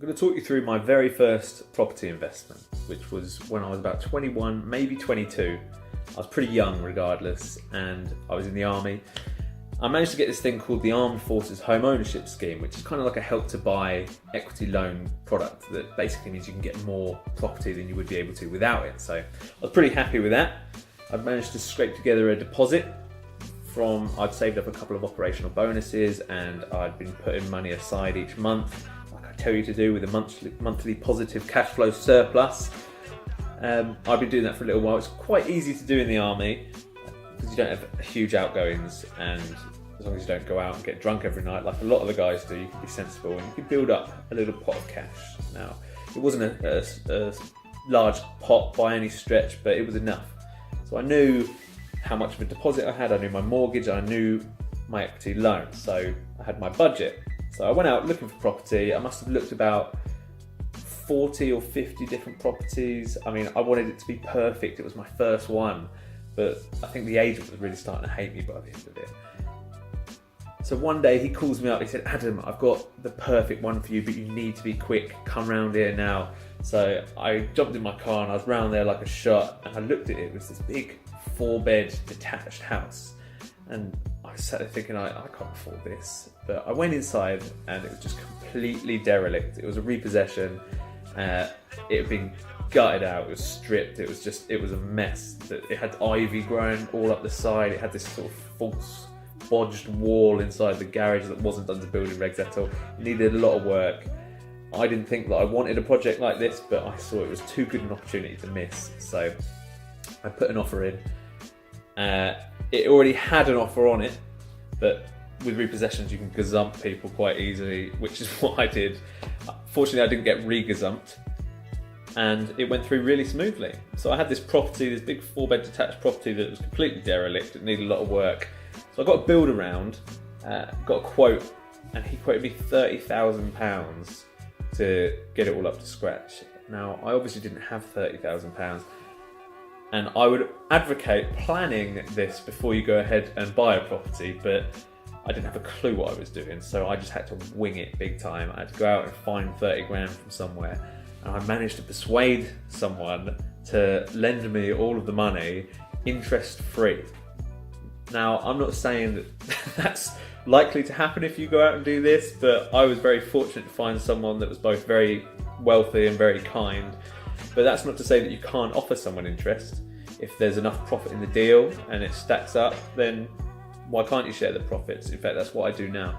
I'm going to talk you through my very first property investment, which was when I was about 21, maybe 22. I was pretty young regardless, and I was in the army. I managed to get this thing called the Armed Forces Home Ownership Scheme, which is kind of like a help to buy equity loan product that basically means you can get more property than you would be able to without it. So I was pretty happy with that. I'd managed to scrape together a deposit I'd saved up a couple of operational bonuses, and I'd been putting money aside each month, like I tell you to do, with a monthly positive cash flow surplus. I've been doing that for a little while. It's quite easy to do in the army because you don't have huge outgoings, and as long as you don't go out and get drunk every night like a lot of the guys do, you can be sensible and you can build up a little pot of cash. Now, it wasn't a large pot by any stretch, but it was enough. So I knew how much of a deposit I had, I knew my mortgage, I knew my equity loan, so I had my budget. So I went out looking for property. I must have looked about 40 or 50 different properties. I mean, I wanted it to be perfect. It was my first one, but I think the agent was really starting to hate me by the end of it. So one day he calls me up, he said, "Adam, I've got the perfect one for you, but you need to be quick, come round here now." So I jumped in my car and I was round there like a shot, and I looked at it. It was this big 4-bed detached house, and I was sat there thinking, I can't afford this. But I went inside and it was just completely derelict. It was a repossession. It had been gutted out, it was stripped, it was a mess. It had ivy growing all up the side. It had this sort of false bodged wall inside the garage that wasn't done to building regs at all. It needed a lot of work. I didn't think that I wanted a project like this, but I saw it was too good an opportunity to miss. So I put an offer in. It already had an offer on it, but with repossessions you can gazump people quite easily, which is what I did. Fortunately, I didn't get re-gazumped, and it went through really smoothly. So I had this property, this big 4-bed detached property that was completely derelict. It needed a lot of work. So I got a build around, got a quote, and he quoted me £30,000 to get it all up to scratch. Now, I obviously didn't have £30,000, and I would advocate planning this before you go ahead and buy a property, but I didn't have a clue what I was doing, so I just had to wing it big time. I had to go out and find 30 grand from somewhere, and I managed to persuade someone to lend me all of the money interest free. Now, I'm not saying that that's likely to happen if you go out and do this, but I was very fortunate to find someone that was both very wealthy and very kind. But that's not to say that you can't offer someone interest. If there's enough profit in the deal and it stacks up, then why can't you share the profits? In fact, that's what I do now.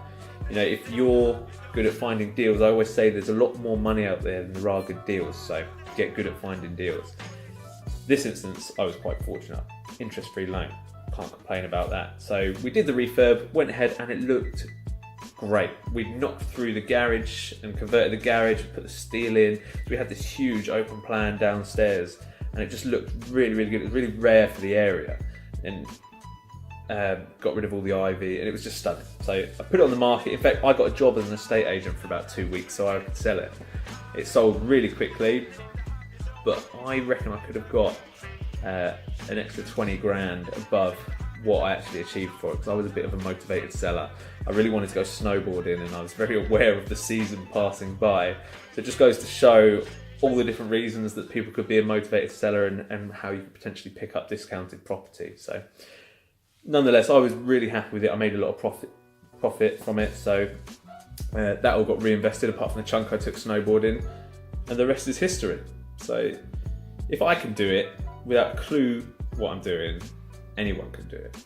You know, if you're good at finding deals, I always say there's a lot more money out there than there are good deals, so get good at finding deals. This instance, I was quite fortunate. Interest-free loan, can't complain about that. So we did the refurb, went ahead, and it looked great. We knocked through the garage and converted the garage, put the steel in. So we had this huge open plan downstairs, and it just looked really, really good. It was really rare for the area, and got rid of all the ivy, and it was just stunning. So I put it on the market. In fact, I got a job as an estate agent for about 2 weeks so I could sell it. It sold really quickly, but I reckon I could have got an extra 20 grand above what I actually achieved for it, because I was a bit of a motivated seller. I really wanted to go snowboarding, and I was very aware of the season passing by. So it just goes to show all the different reasons that people could be a motivated seller, and how you could potentially pick up discounted property. So nonetheless, I was really happy with it. I made a lot of profit from it. So that all got reinvested, apart from the chunk I took snowboarding, and the rest is history. So if I can do it without a clue what I'm doing, anyone can do it.